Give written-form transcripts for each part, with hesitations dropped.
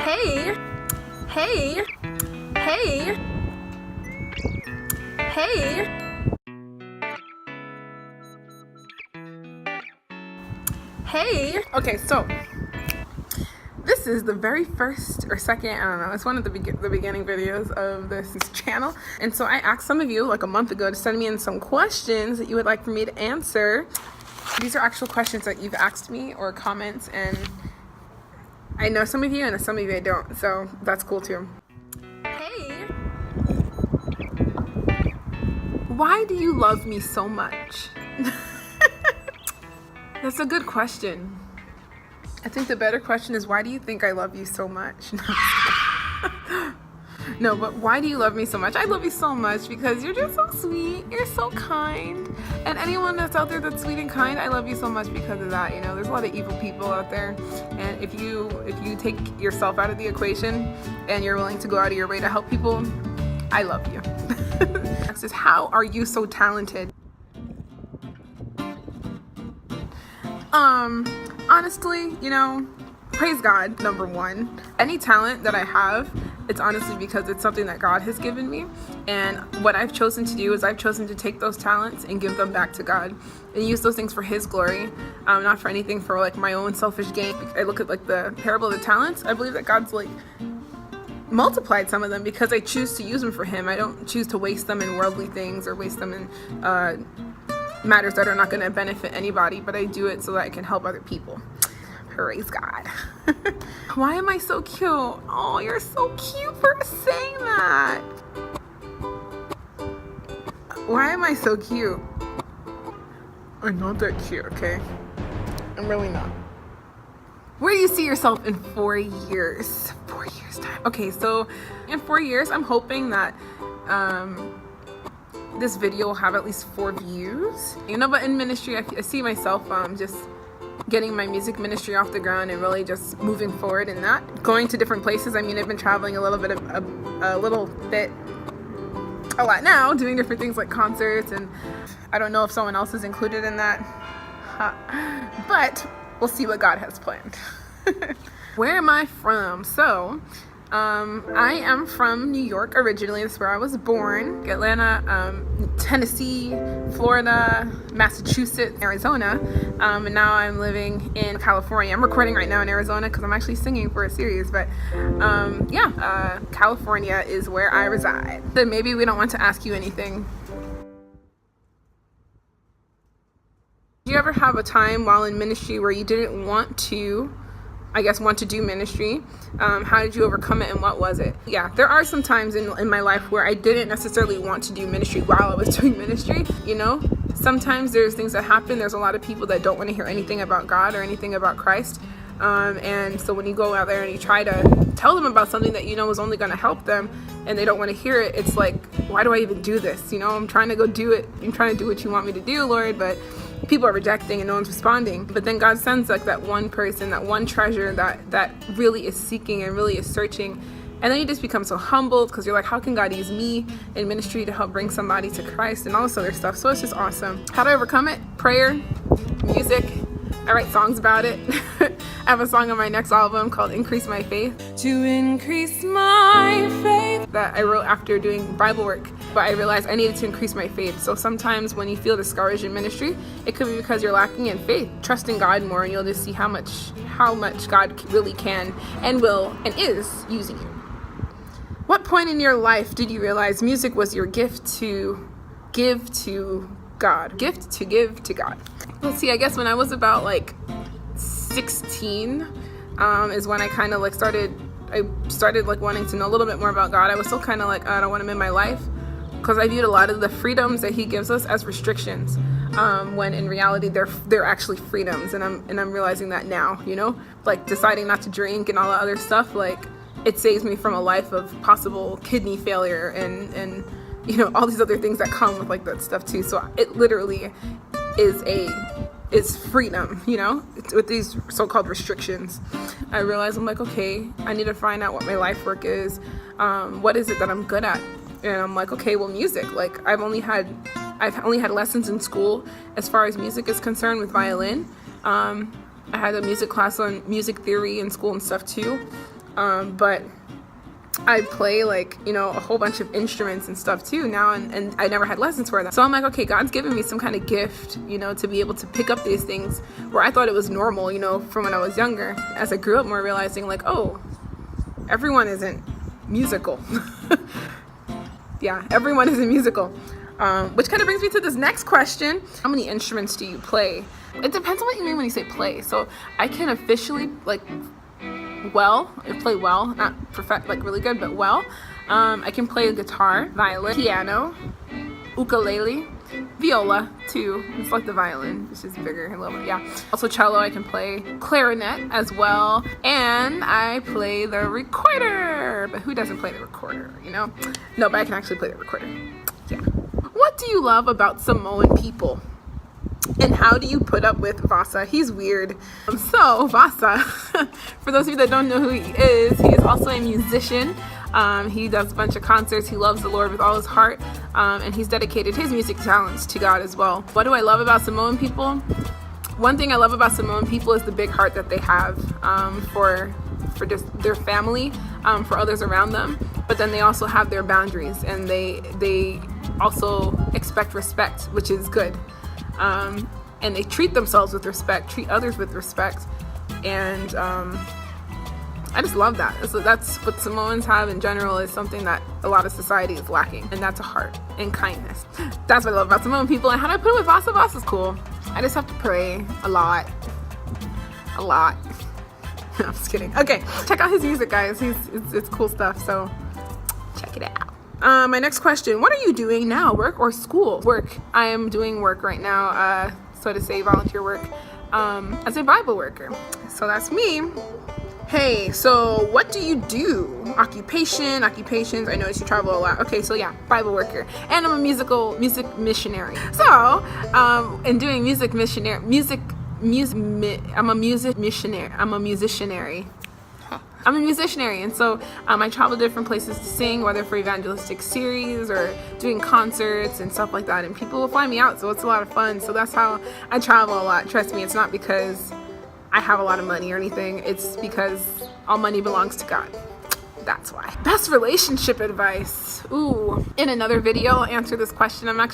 Hey, hey, hey, hey, hey. Okay, so this is the very first or second, I don't know, it's one of the beginning videos of this channel. And so I asked some of you like a month ago to send me in some questions that you would like for me to answer. These are actual questions that you've asked me or comments, and I know some of you and some of you I don't, so that's cool too. Hey, why do you love me so much? That's a good question. I think the better question is, why do you think I love you so much? No, but why do you love me so much? I love you so much because you're just so sweet. You're so kind. And anyone that's out there that's sweet and kind, I love you so much because of that. You know, there's a lot of evil people out there. And if you take yourself out of the equation and you're willing to go out of your way to help people, I love you. Next is, how are you so talented? Honestly, you know, praise God, number one. Any talent that I have, it's honestly because it's something that God has given me. And what I've chosen to do is I've chosen to take those talents and give them back to God and use those things for His glory, not for anything for like my own selfish gain. I look at like the parable of the talents. I believe that God's like multiplied some of them because I choose to use them for Him. I don't choose to waste them in worldly things or waste them in matters that are not going to benefit anybody, but I do it so that I can help other people. Praise God. Why am I so cute? Oh, you're so cute for saying that. Why am I so cute? I'm not that cute, okay? I'm really not. Where do you see yourself in 4 years? 4 years time. Okay, so in 4 years, I'm hoping that this video will have at least 4 views. You know, but in ministry, I see myself just getting my music ministry off the ground and really just moving forward in that. Going to different places. I mean, I've been traveling a lot now, doing different things like concerts, and I don't know if someone else is included in that. But we'll see what God has planned. Where am I from? So, I am from New York originally. That's where I was born. Atlanta, Tennessee, Florida, Massachusetts, Arizona, and now I'm living in California. I'm recording right now in Arizona because I'm actually singing for a series, but California is where I reside. Then maybe we don't want to ask you anything. Do you ever have a time while in ministry where you didn't want to do ministry? How did you overcome it and what was it? Yeah, there are some times in my life where I didn't necessarily want to do ministry while I was doing ministry, you know? Sometimes there's things that happen. There's a lot of people that don't want to hear anything about God or anything about Christ. And so when you go out there and you try to tell them about something that you know is only going to help them and they don't want to hear it, it's like, why do I even do this? You know, I'm trying to go do it. I'm trying to do what you want me to do, Lord, but people are rejecting and no one's responding. But then God sends like that one person, that one treasure that really is seeking and really is searching. And then you just become so humbled because you're like, how can God use me in ministry to help bring somebody to Christ and all this other stuff? So it's just awesome. How do I overcome it? Prayer, music. I write songs about it. I have a song on my next album called Increase My Faith. To increase my faith. That I wrote after doing Bible work. But I realized I needed to increase my faith. So sometimes when you feel discouraged in ministry, it could be because you're lacking in faith. Trust in God more, and you'll just see how much God really can and will and is using you. What point in your life did you realize music was your gift to give to God? Gift to give to God. Let's see, I guess when I was about like 16 is when I kind of like started like wanting to know a little bit more about God. I was still kind of like, I don't want Him in my life because I viewed a lot of the freedoms that He gives us as restrictions, when in reality they're actually freedoms. And I'm realizing that now, you know, like deciding not to drink and all that other stuff, like it saves me from a life of possible kidney failure and you know, all these other things that come with like that stuff too. So it literally is freedom, you know, with these so-called restrictions. I realized I'm like, okay, I need to find out what my life work is. What is it that I'm good at? And I'm like, okay, well, music. Like I've only had lessons in school as far as music is concerned with violin. I had a music class on music theory in school and stuff too. But I play like, you know, a whole bunch of instruments and stuff too now, and I never had lessons for that. So I'm like, okay, God's given me some kind of gift, you know, to be able to pick up these things where I thought it was normal, you know, from when I was younger. As I grew up more, realizing like, oh, everyone isn't musical. Yeah, everyone isn't musical. Which kind of brings me to this next question. How many instruments do you play? It depends on what you mean when you say play. So I can officially play well, not perfect, like really good, but well. I can play guitar, violin, piano, ukulele, viola too. It's like the violin, it's just bigger a little bit, yeah. Also cello, I can play clarinet as well, and I play the recorder. But who doesn't play the recorder, you know? No, but I can actually play the recorder, yeah. What do you love about Samoan people? And how do you put up with Vasa? He's weird. So Vasa, for those of you that don't know who he is also a musician. He does a bunch of concerts. He loves the Lord with all his heart. And he's dedicated his music talents to God as well. What do I love about Samoan people? One thing I love about Samoan people is the big heart that they have for just their family, for others around them. But then they also have their boundaries, and they also expect respect, which is good. And they treat themselves with respect, treat others with respect, and I just love that. So that's what Samoans have in general, is something that a lot of society is lacking, and that's a heart and kindness. That's what I love about Samoan people. And how do I put it with Vasa? Vasa's cool. I just have to pray a lot. I'm just kidding. Okay, check out his music, guys. It's cool stuff, so check it out. My next question, what are you doing now, work or school? Work. I am doing work right now, so to say volunteer work, as a Bible worker. So that's me. Hey, so what do you do? Occupations. I noticed you travel a lot. Okay, so yeah, Bible worker. And I'm a music missionary. So, in doing I'm a musicianary. And so I travel to different places to sing, whether for evangelistic series or doing concerts and stuff like that, and people will fly me out, so it's a lot of fun. So that's how I travel a lot. Trust me, it's not because I have a lot of money or anything. It's because all money belongs to God. That's why. Best relationship advice. Ooh, in another video I'll answer this question. I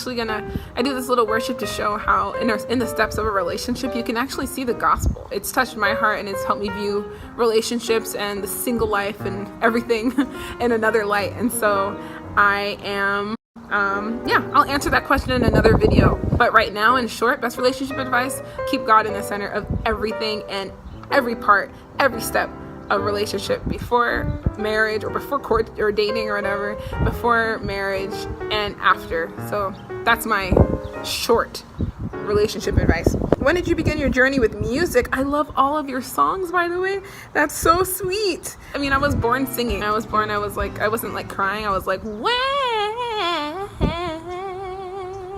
do this little worship to show how in the steps of a relationship you can actually see the gospel. It's touched my heart, and it's helped me view relationships and the single life and everything in another light. And so I am I'll answer that question in another video. But right now, in short, best relationship advice, keep God in the center of everything and every part, every step of relationship, before marriage or before court or dating or whatever, before marriage and after. So that's my short relationship advice. When did you begin your journey with music? I love all of your songs, by the way. That's so sweet. I mean, I was born singing. I wasn't like crying. I was like, wah.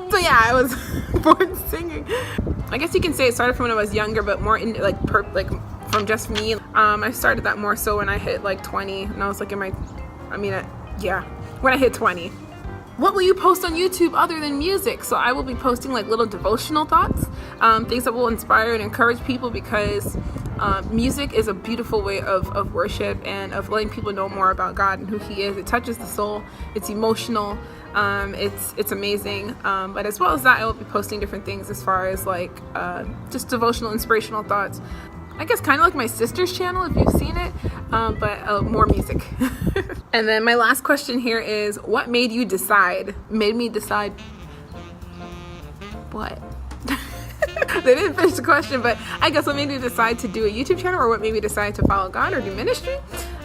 So yeah, I was born singing. I guess you can say it started from when I was younger, but more in from just me. I started that more so when I hit like 20, and I was like when I hit 20. What will you post on YouTube other than music? So I will be posting like little devotional thoughts, things that will inspire and encourage people, because music is a beautiful way of worship and of letting people know more about God and who He is. It touches the soul. It's emotional. It's amazing. But as well as that, I will be posting different things as far as like just devotional, inspirational thoughts. I guess kind of like my sister's channel, if you've seen it, but more music. And then my last question here is, what made me decide what? They didn't finish the question, but I guess what made me decide to do a YouTube channel, or what made me decide to follow God or do ministry?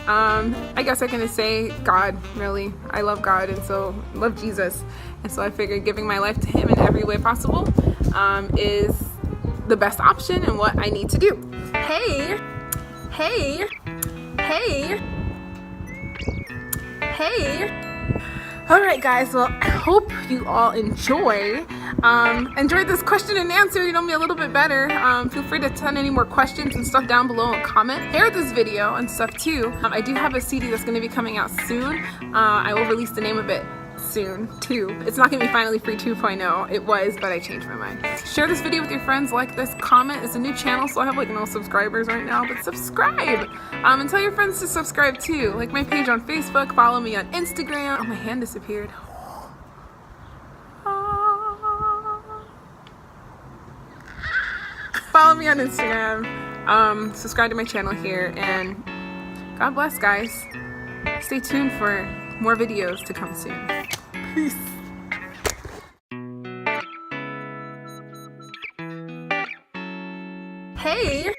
I guess I can just say God, really. I love God, and so love Jesus. And so I figured giving my life to Him in every way possible is the best option and what I need to do. Hey. All right, guys. Well, I hope you all enjoyed this question and answer. You know me a little bit better. Feel free to send any more questions and stuff down below and comment. Share this video and stuff too. I do have a CD that's going to be coming out soon. I will release the name of it soon too. It's not gonna be Finally Free 2.0. It was, but I changed my mind. Share this video with your friends, like this, comment. It's a new channel, so I have like no subscribers right now, but subscribe. And tell your friends to subscribe too. Like my page on Facebook, follow me on Instagram. Oh, my hand disappeared. Follow me on Instagram. Subscribe to my channel here, and God bless, guys. Stay tuned for more videos to come soon. Peace. Hey!